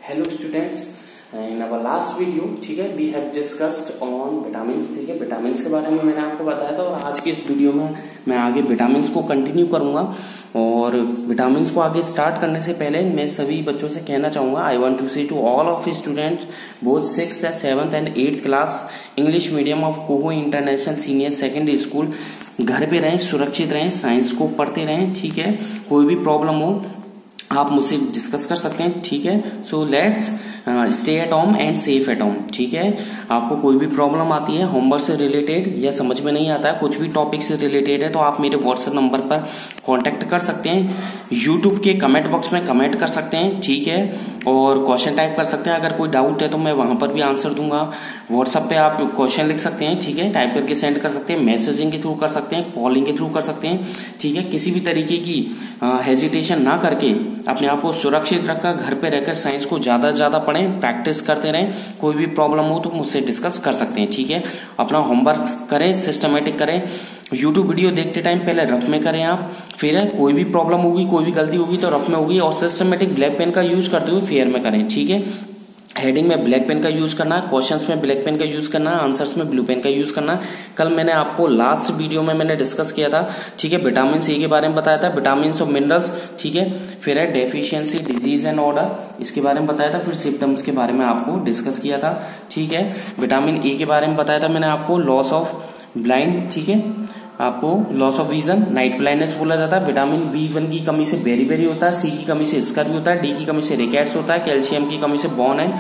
Hello students, in our last video ठीक है we have discussed on vitamin. ठीक है, विटामिन के बारे में मैंने आपको बताया था और आज की इस वीडियो में मैं आगे विटामिन को कंटिन्यू करूंगा। और विटामिन को आगे स्टार्ट करने से पहले मैं सभी बच्चों से कहना चाहूंगा, I want to say to all of students both 6th, 7th and 8th class English medium of कोहो इंटरनेशनल सीनियर सेकेंडरी स्कूल, घर पे रहें, सुरक्षित रहें, साइंस को पढ़ते रहें। ठीक है, कोई भी प्रॉब्लम हो आप मुझसे डिस्कस कर सकते हैं। ठीक है, so let's stay at home and safe at home. ठीक है, आपको कोई भी प्रॉब्लम आती है होमवर्क से रिलेटेड या समझ में नहीं आता है, कुछ भी टॉपिक से रिलेटेड है, तो आप मेरे व्हाट्सएप नंबर पर कांटेक्ट कर सकते हैं, यूट्यूब के कमेंट बॉक्स में कमेंट कर सकते हैं। ठीक है, और क्वेश्चन टाइप कर सकते हैं। अगर कोई डाउट है तो मैं वहां पर भी आंसर दूंगा। व्हाट्सएप पे आप क्वेश्चन लिख सकते हैं, ठीक है, टाइप करके सेंड कर सकते हैं, मैसेजिंग के थ्रू कर सकते हैं, कॉलिंग के थ्रू कर सकते हैं। ठीक है, किसी भी तरीके की हेजिटेशन ना करके अपने आप को सुरक्षित रखकर घर पे रहकर साइंस को ज्यादा से ज्यादा पढ़ें, प्रैक्टिस करते रहें। कोई भी प्रॉब्लम हो तो मुझसे डिस्कस कर सकते हैं। ठीक है, अपना होमवर्क करें, सिस्टमेटिक करें, यूट्यूब वीडियो देखते टाइम पहले रफ में करें आप, फिर कोई भी प्रॉब्लम होगी, कोई भी गलती होगी तो रफ में होगी, और सिस्टमेटिक ब्लैक पेन का यूज करते हुए फेयर में करें। ठीक है, हेडिंग में ब्लैक पेन का यूज करना है, क्वेश्चंस में ब्लैक पेन का यूज करना है, आंसर्स में ब्लू पेन का यूज करना है। कल मैंने आपको लास्ट वीडियो में मैंने डिस्कस किया था, ठीक है, विटामिन सी के बारे में बताया था, विटामिन और मिनरल्स। ठीक है, फिर है डेफिशिएंसी, डिजीज एंड ऑर्डर, इसके बारे में बताया था, फिर सिम्टम्स के बारे में आपको डिस्कस किया था। ठीक है, विटामिन ए के बारे में बताया था मैंने आपको, लॉस ऑफ ब्लाइंड, ठीक है, आपको loss of vision, night blindness बोला जाता है। विटामिन B1 की कमी से बेरी होता है, सी की कमी से स्कर भी होता है, डी की कमी से रिकेट्स होता है, कैल्शियम की कमी से बोन एंड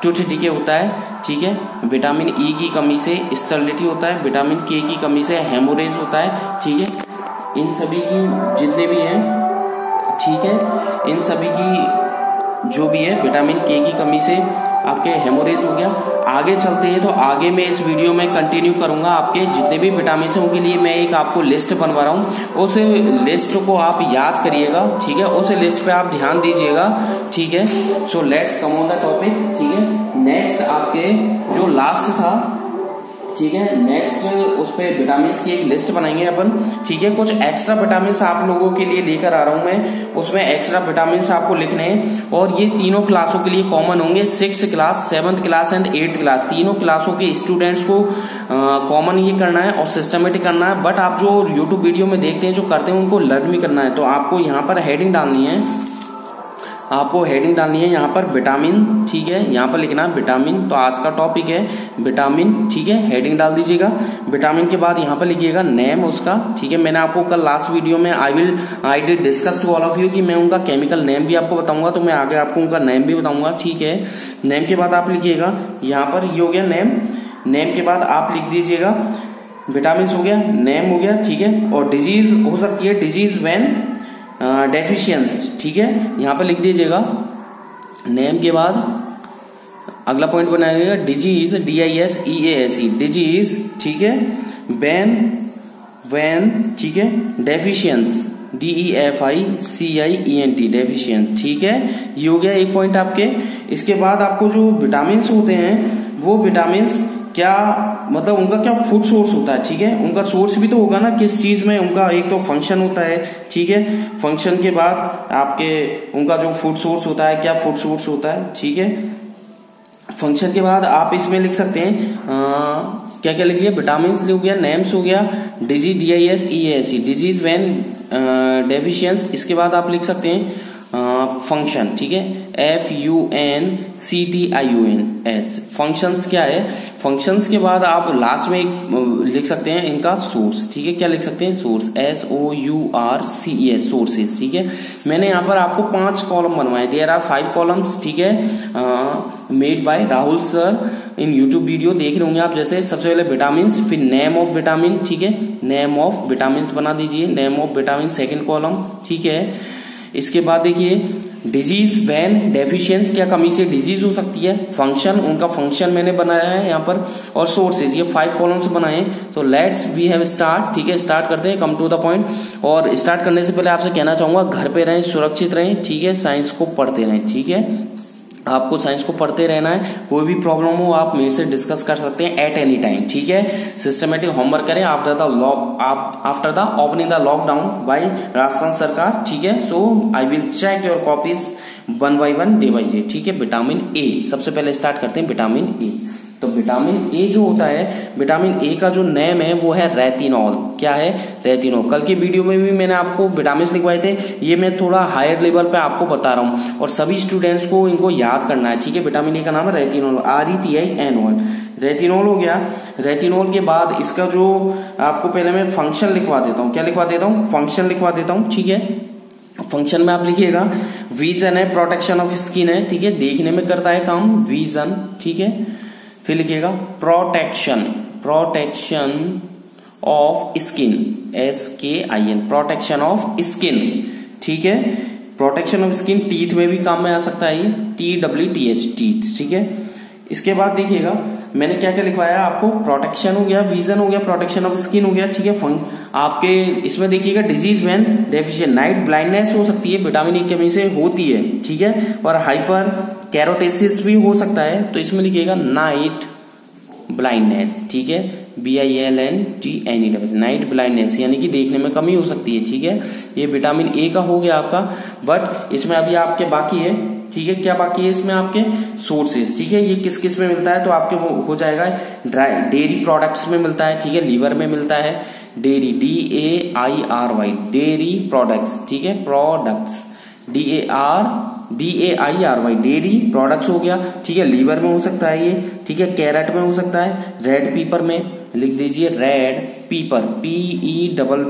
टूथ डिके होता है। ठीक है, विटामिन ई की कमी से स्टर्लिटी होता है, विटामिन के की कमी से हेमोरेज होता है। ठीक है, इन सभी की जितने भी हैं, ठीक है, इन सभी की जो भी है विटामिन के की कमी से आपके हेमोरेज हो गया। आगे चलते हैं तो आगे मैं इस वीडियो में कंटिन्यू करूंगा, आपके जितने भी विटामिन हैं उनके लिए मैं एक आपको लिस्ट बनवा रहा हूं, उस लिस्ट को आप याद करिएगा। ठीक है, उस लिस्ट पे आप ध्यान दीजिएगा। ठीक है, so let's come on the topic. ठीक है, नेक्स्ट आपके जो लास्ट था, ठीक है, नेक्स्ट उस पे विटामिन की एक लिस्ट बनाएंगे अपन। ठीक है, कुछ एक्स्ट्रा विटामिन आप लोगों के लिए लेकर आ रहा हूं मैं, उसमें एक्स्ट्रा विटामिन आपको लिखने हैं और ये तीनों क्लासों के लिए कॉमन होंगे, 6th class, 7th class and 8th class, तीनों क्लासों के स्टूडेंट्स को कॉमन ये करना है और सिस्टमेटिक करना है। बट आप जो यूट्यूब वीडियो में देखते हैं, जो करते हैं, उनको लर्न भी करना है। तो आपको यहाँ पर हेडिंग डालनी है, आपको हेडिंग डालनी है यहाँ पर विटामिन। ठीक है, यहाँ पर लिखना है विटामिन, तो आज का टॉपिक है विटामिन। ठीक है, हेडिंग डाल दीजिएगा। विटामिन के बाद यहाँ पर लिखिएगा नेम उसका। ठीक है, मैंने आपको कल लास्ट वीडियो में I did discuss to all of you कि मैं उनका केमिकल नेम भी आपको बताऊंगा, तो मैं आगे आपको उनका नेम भी बताऊंगा। ठीक है, नेम के बाद आप लिखिएगा यहाँ पर, ये हो गया नेम। नेम के बाद आप लिख दीजिएगा विटामिन हो गया, नेम हो गया। ठीक है, और डिजीज हो सकती है, डिजीज व्हेन डेफिशिएंसी। ठीक है, यहां पर लिख दीजिएगा नेम के बाद अगला पॉइंट बनाइएगा डिजीज, DISEASE, डिजीज। ठीक है, व्हेन, ठीक है, डेफिशिएंस, DEFICIENT, डेफिशिएंस। ठीक है, ये हो गया एक पॉइंट आपके। इसके बाद आपको जो विटामिन होते हैं वो विटामिन क्या मतलब उनका क्या फूड सोर्स होता है। ठीक है, उनका सोर्स भी तो होगा ना, किस चीज में उनका एक तो फंक्शन होता है। ठीक है, फंक्शन के बाद आपके उनका जो फूड सोर्स होता है, क्या फूड सोर्स होता है। ठीक है, फंक्शन के बाद आप इसमें लिख सकते हैं क्या क्या लिख लिया, विटामिन हो गया, नेम्स हो गया, डिजीज, DISEASE, डिजीज व्हेन डेफिशिएंस। इसके बाद आप लिख सकते हैं फंक्शन। ठीक है, FUNCTIONS, फंक्शंस क्या है। फंक्शंस के बाद आप लास्ट में लिख सकते हैं इनका सोर्स। ठीक है, क्या लिख सकते हैं, सोर्स, SOURCES, सोर्सेस। ठीक है, मैंने यहाँ पर आपको 5 कॉलम बनवाए, देयर आर 5 कॉलम्स। ठीक है, made by Rahul sir in YouTube video देख रहे होंगे आप। जैसे सबसे पहले विटामिन, फिर नेम ऑफ विटामिन। ठीक है, नेम ऑफ विटामिन बना दीजिए, name of vitamin second column. ठीक है, इसके बाद देखिए डिजीज व्हेन डेफिशिएंट, क्या कमी से डिजीज हो सकती है, फंक्शन, उनका फंक्शन मैंने बनाया है यहाँ पर, और सोर्सेज, ये 5 कॉलम्स बनाए। तो लेट्स वी हैव स्टार्ट। ठीक है, स्टार्ट करते हैं, कम टू द पॉइंट। और स्टार्ट करने से पहले आपसे कहना चाहूंगा, घर पे रहें, सुरक्षित रहें। ठीक है, साइंस को पढ़ते रहें। ठीक है, आपको साइंस को पढ़ते रहना है। कोई भी प्रॉब्लम हो आप मेरे से डिस्कस कर सकते हैं एट एनी टाइम, ठीक है। सिस्टमेटिक होमवर्क करें after the opening the lockdown by Rajasthan सरकार, ठीक है। So I will check your copies 1 by 1 day by day, ठीक है। विटामिन ए सबसे पहले स्टार्ट करते हैं। विटामिन ए, तो विटामिन ए जो होता है, विटामिन ए का जो नेम है वो है रेटिनॉल। क्या है? रेटिनॉल। कल के वीडियो में भी मैंने आपको विटामिन लिखवाए थे, ये मैं थोड़ा हायर लेवल पे आपको बता रहा हूँ और सभी स्टूडेंट्स को इनको याद करना है, ठीक है। विटामिन ए का नाम है रेटिनॉल, RETINOL। रेटिनॉल हो गया। रेटिनॉल के बाद इसका जो आपको पहले मैं फंक्शन लिखवा देता हूँ। क्या लिखवा देता हूँ? फंक्शन लिखवा देता हूँ, ठीक है। फंक्शन में आप लिखिएगा विजन है, प्रोटेक्शन ऑफ स्किन है, ठीक है। देखने में करता है काम विजन, ठीक है। फिर लिखिएगा protection of skin, SKIN, protection of skin, ठीक है। प्रोटेक्शन ऑफ स्किन टीथ में भी काम में आ सकता है, ये TWTH, टीथ, ठीक है। इसके बाद देखिएगा मैंने क्या क्या लिखवाया आपको। प्रोटेक्शन हो गया, विजन हो गया, प्रोटेक्शन ऑफ स्किन हो गया, ठीक है। आपके इसमें देखिएगा disease when deficient, night blindness हो सकती है, विटामिन ए की कमी से होती है, ठीक है। और हाइपर कैरोटेसिस भी हो सकता है, तो इसमें लिखिएगा नाइट ब्लाइंडनेस, ठीक है। BILNDNES, नाइट ब्लाइंडनेस यानी कि देखने में कमी हो सकती है, ठीक है। ये विटामिन ए का हो गया आपका। बट इसमें अभी आपके बाकी है, ठीक है। क्या बाकी है इसमें? आपके सोर्सेज, ठीक है। ये किस किस में मिलता है? तो आपके वो हो जाएगा डेयरी प्रोडक्ट्स में मिलता है, ठीक है। लीवर में मिलता है, डेयरी, DAIRY, डेयरी प्रोडक्ट्स, ठीक है। प्रोडक्ट्स, DAIRY, डेयरी प्रोडक्ट्स हो गया, ठीक है। लीवर में हो सकता है ये, ठीक है। कैरेट में हो सकता है, रेड पीपर में लिख दीजिए, रेड पीपर, PEPPER,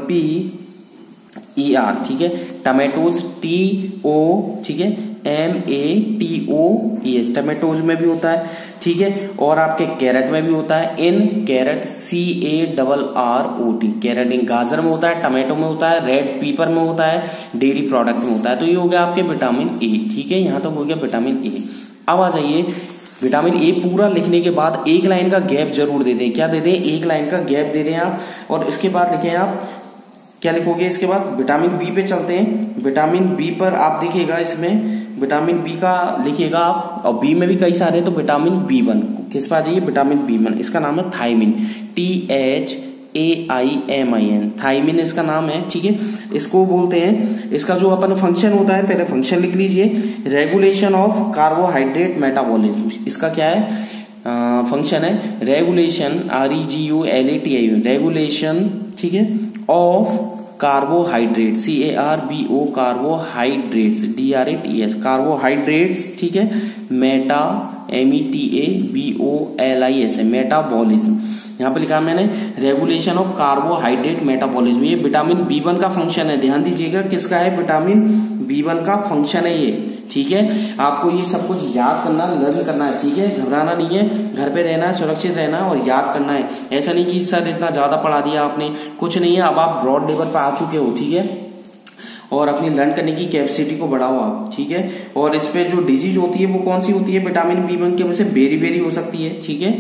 ठीक है। टमेटोज, TO, ठीक है, MATOES, टमेटोज में भी होता है, ठीक है। और आपके कैरेट में भी होता है, इन कैरेट, CARROT, कैरेट इन गाजर में होता है, टमाटो में होता है, रेड पीपर में होता है, डेयरी प्रोडक्ट में होता है। तो ये हो गया आपके विटामिन ए, ठीक है। यहां तक हो गया विटामिन ए। अब आ जाइए, विटामिन ए पूरा लिखने के बाद एक लाइन का गैप जरूर दे दें। क्या दे दें? एक लाइन का गैप दे दें आप। और इसके बाद लिखें आप, क्या लिखोगे इसके बाद? विटामिन बी पे चलते हैं। विटामिन बी पर आप देखिएगा, इसमें विटामिन बी का लिखिएगा आप, और बी में भी कई सारे, तो विटामिन B1 किस पे आ जाइए? विटामिन B1, इसका नाम है थायमिन, THAIMIN, थायमिन इसका नाम है, ठीक है। इसको बोलते हैं, इसका जो अपन फंक्शन होता है, पहले फंक्शन लिख लीजिए, रेगुलेशन ऑफ कार्बोहाइड्रेट मेटाबॉलिज्म। इसका क्या है? फंक्शन है रेगुलेशन, REGULATION, रेगुलेशन, ठीक है, of carbohydrate, CARBO, carbohydrates, DRATS, carbohydrates, ठीक है। Meta, METABOLIS, metabolism. यहाँ पे लिखा मैंने रेगुलेशन ऑफ कार्बोहाइड्रेट मेटाबॉलिज्म। ये विटामिन B1 का फंक्शन है, ध्यान दीजिएगा। किसका है? विटामिन B1 का फंक्शन है ये, ठीक है। आपको ये सब कुछ याद करना, लर्न करना है, ठीक है। घबराना नहीं है, घर पे रहना है, सुरक्षित रहना है और याद करना है। ऐसा नहीं कि सर इतना ज्यादा पढ़ा दिया आपने, कुछ नहीं है। अब आप ब्रॉड लेवल पर आ चुके हो, ठीक है। और अपनी लर्न करने की कैपेसिटी को बढ़ाओ आप, ठीक है। और इस पे जो डिजीज होती है वो कौन सी होती है? विटामिन B1 की वजह से बेरी हो सकती है, ठीक है,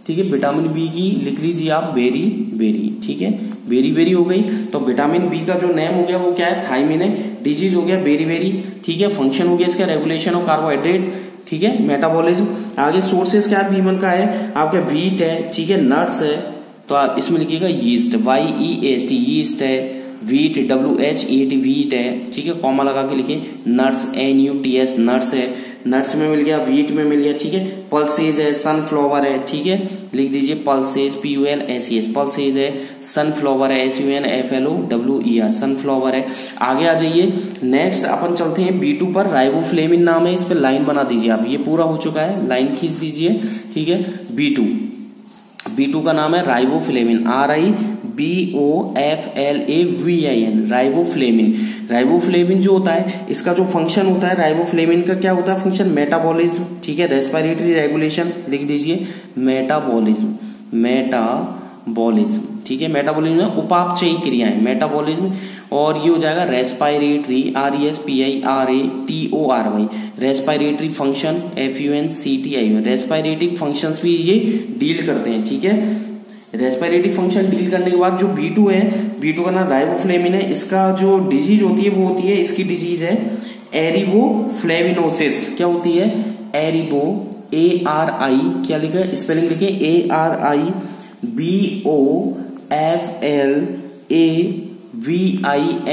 ठीक है। विटामिन बी की लिख लीजिए आप, बेरी, ठीक है। बेरी हो गई। तो विटामिन बी का जो नेम हो गया वो क्या है? थायमिन है। डिजीज हो गया बेरी, ठीक है। फंक्शन हो गया इसका रेगुलेशन ऑफ कार्बोहाइड्रेट, ठीक है, मेटाबॉलिज्म। आगे सोर्सेस क्या है? B1 का है आपका व्हीट है, ठीक है, नट्स है। तो आप इसमें लिखिएगा यीस्ट, YEAST, यीस्ट है। व्हीट, WHEAT, व्हीट है, ठीक है। कॉमा लगा के लिखिए। नट्स, NUTS, नट्स है। नट्स में मिल गया, व्हीट में मिल गया, ठीक है। पल्सेज है, सनफ्लावर है, ठीक है। लिख दीजिए पल्सेज, PULSES, पल्सेज है। सनफ्लावर है, SUNFLOWER, सनफ्लावर है। आगे आ जाइए, नेक्स्ट अपन चलते हैं B2 पर। राइबोफ्लेविन नाम है, इस पर लाइन बना दीजिए आप। ये पूरा हो चुका है, लाइन खींच दीजिए, ठीक है। B2 का नाम है राइबोफ्लेविन, RIBOFLAVIN, राइबोफ्लेविन। राइबोफ्लेविन जो होता है, इसका जो फंक्शन होता है राइबोफ्लेविन का, क्या होता है फंक्शन? मेटाबॉलिज्म, ठीक है। रेस्पिरेटरी रेगुलेशन, लिख दीजिए मेटाबॉलिज्म, ठीक है। मेटाबॉलिज्म में उपापचयी क्रियाएं, मेटाबॉलिज्म। और ये हो जाएगा respiratory, RESPIRATORY, respiratory function, FUNCTION, respiratory functions भी ये डील करते हैं, ठीक है। रेस्पिरेटरी फंक्शन डील करने के बाद जो B2 है, B2 का नाम राइबोफ्लेविन है। इसका जो डिजीज होती है वो होती है, इसकी डिजीज है एरिबोफ्लेविनोसिस क्या होती है? एरिबो ARI क्या लिखा है? स्पेलिंग लिखे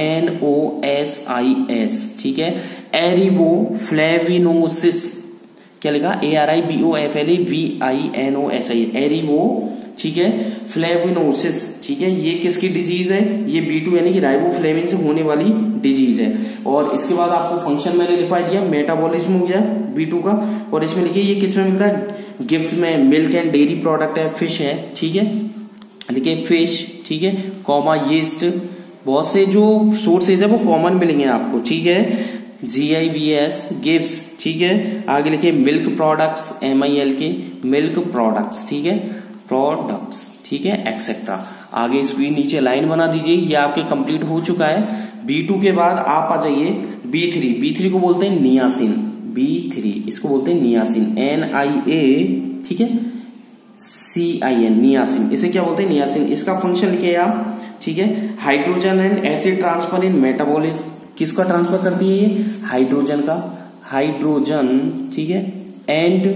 ARIBOFLAVINOSIS, ठीक है। एरिबोफ्लेविनोसिस क्या लिखा? ARIBOFLAVINOSIS, एरिबो, ठीक है, फ्लेविनोसिस, ठीक है। ये किसकी डिजीज है? ये B2 यानी कि राइबोफ्लेविन से होने वाली डिजीज है। और इसके बाद आपको फंक्शन मैंने लिखवा दिया, मेटाबॉलिज्म हो गया B2 का। और इसमें लिखिए ये किसमें मिलता है? गिब्स में। मिल्क एंड डेयरी प्रोडक्ट है, फिश है, ठीक है, लिखिए फिश, ठीक है, कॉमा यीस्ट। बहुत से जो सोर्सेज है वो कॉमन मिलेंगे आपको, ठीक है। GIBS गिब्स, ठीक है। आगे लिखिए milk products, MILK milk products, ठीक है, प्रोडक्ट्स, ठीक है, एक्सेट्रा। आगे इसकी नीचे लाइन बना दीजिए। ये आपके कंप्लीट हो चुका है। B2 के बाद आप आ जाइए B3। B3 को बोलते हैं नियासिन, B3 इसको बोलते हैं नियासिन, NIA, ठीक है, CIN, नियासिन। इसे क्या बोलते हैं? नियासिन। इसका फंक्शन लिखिए आप, ठीक है। Hydrogen and acid transfer in metabolism. किसका ट्रांसफर करती है ये? हाइड्रोजन का, हाइड्रोजन, ठीक है, एंड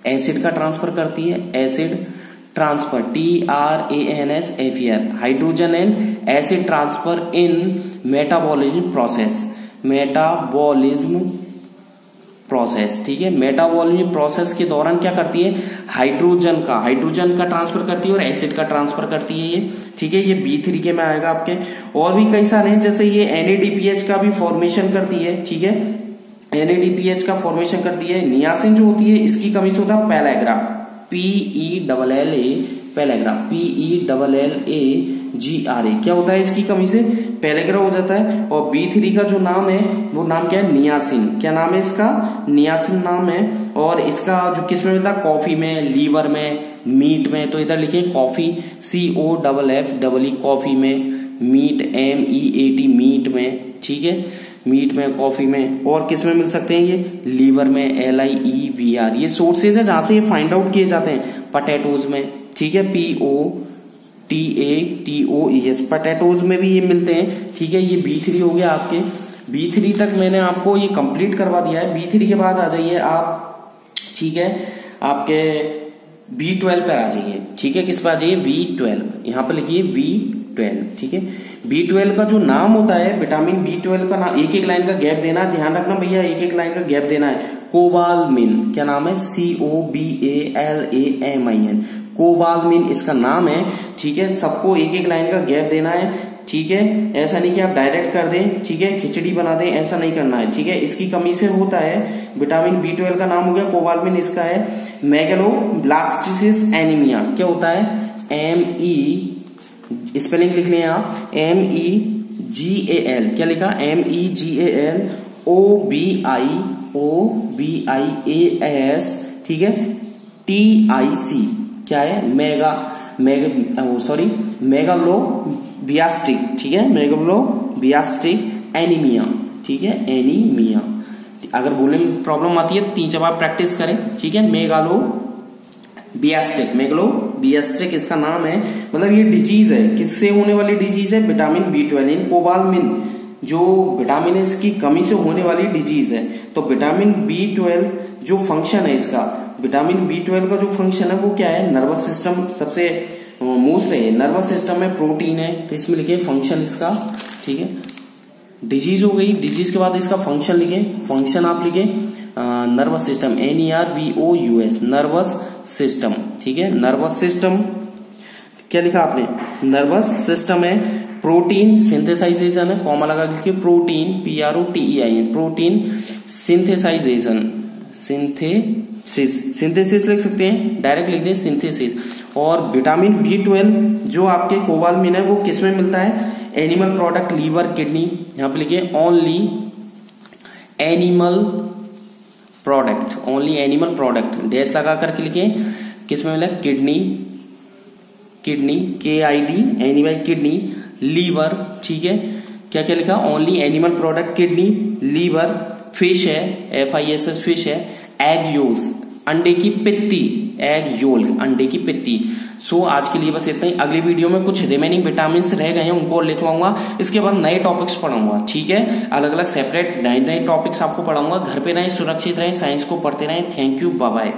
एसिड का ट्रांसफर करती है, acid transfer, TRANSFER, hydrogen and acid transfer in metabolism process, metabolism process, ठीक है। मेटाबॉलिज्म प्रोसेस के दौरान क्या करती है? हाइड्रोजन का ट्रांसफर करती है और एसिड का ट्रांसफर करती है ये, ठीक है। ये B3 के में आएगा आपके। और भी कई सारे हैं, जैसे ये NADPH का भी फॉर्मेशन करती है, ठीक है, NADPH का फॉर्मेशन करती है। नियासिन जो होती है इसकी कमी से होता है पेलेग्रा, PELLA, पेलेग्रा, PELLAGRA, क्या होता है इसकी कमी से? पेलेग्रा हो जाता है। और B3 का जो नाम है वो नाम क्या है? नियासिन। क्या नाम है इसका? नियासिन नाम है। और इसका जो किस में मिलता है? कॉफी में, लीवर में, मीट में। तो इधर लिखिए कॉफी, COFFE, कॉफी में, मीट, MEAT, मीट में, ठीक है, मीट में, कॉफी में। और किस में मिल सकते हैं ये? लीवर में, LIEVR। ये सोर्सेज है जहां से ये फाइंड आउट किए जाते हैं। पोटैटोज में, ठीक है, POTATOES, पोटैटोज में भी ये मिलते हैं, ठीक है। ये B3 हो गया आपके। B3 तक मैंने आपको ये कंप्लीट करवा दिया है। B3 के बाद आ जाइए आप, ठीक है, आपके B12 पर आ जाइए, ठीक है। किस पर आ जाइए? B12, यहां पर लिखिए B12, ठीक है। B12 का जो नाम होता है, विटामिन B12 का नाम, एक एक लाइन का गैप देना है, ध्यान रखना भैया, एक एक लाइन का गैप देना है। कोबालमिन, क्या नाम है? COBALAMIN, कोबालमिन इसका नाम है, ठीक है। सबको एक एक लाइन का गैप देना है, ठीक है। ऐसा नहीं कि आप डायरेक्ट कर दें, ठीक है, खिचड़ी बना दें, ऐसा नहीं करना है, ठीक है। इसकी कमी से होता है। विटामिन B12 का नाम हो गया कोबालमिन, इसका है मेगलोब्लास्टिसिस एनीमिया। क्या होता है? ME, स्पेलिंग लिख लें आप, MEGAL, क्या लिखा? MEGAL OBIAS, ठीक है, TIC, क्या है? मेगालोबियास्टिक, ठीक है, मेगालोबियास्टिक एनीमिया, ठीक है, एनीमिया। अगर बोलने में प्रॉब्लम आती है 3 बार प्रैक्टिस करें, ठीक है। मेगालोबियास्टिक इसका नाम है। मतलब ये डिजीज है, किससे होने वाली डिजीज है? विटामिन B12, इन कोबालमिन जो विटामिन है इसकी कमी से होने वाली डिजीज है। तो विटामिन B12 जो फंक्शन है इसका, विटामिन B12 का जो फंक्शन है वो क्या है? नर्वस सिस्टम, सबसे मोस्ट है नर्वस सिस्टम में, प्रोटीन है। तो इसमें लिखे फंक्शन इसका, ठीक है। डिजीज हो गई, डिजीज के बाद इसका फंक्शन लिखे, फंक्शन आप लिखे nervous system, NERVOUS, nervous system, ठीक है। नर्वस सिस्टम क्या लिखा आपने? नर्वस सिस्टम है। प्रोटीन सिंथेसाइजेशन है, कॉमा लगा के प्रोटीन, PROTEIN, प्रोटीन सिंथेसाइजेशन, सिंथेसिस लिख सकते हैं, डायरेक्ट लिख दें सिंथेसिस। और विटामिन B12 जो आपके कोबालमिन है वो किसमें मिलता है? Animal product, liver, kidney. यहां पे लिखिए only animal product, only animal product, dash लगा करके लिखिए। किसमें मिला? Kidney, kidney, KID, animal kidney, liver, ठीक है। क्या क्या लिखा? Only animal product, kidney, liver, fish है, FISH फिश है, एग योस, अंडे की पित्ती, एग योल्क, अंडे की पित्ती। सो आज के लिए बस इतना ही। अगली वीडियो में कुछ रिमेनिंग विटामिन रह गए हैं उनको लिखवाऊंगा, इसके बाद नए टॉपिक्स पढ़ाऊंगा, ठीक है। अलग अलग सेपरेट नए नए टॉपिक्स आपको पढ़ाऊंगा। घर पे रहें, सुरक्षित रहें, साइंस को पढ़ते रहें। Thank you, bye bye.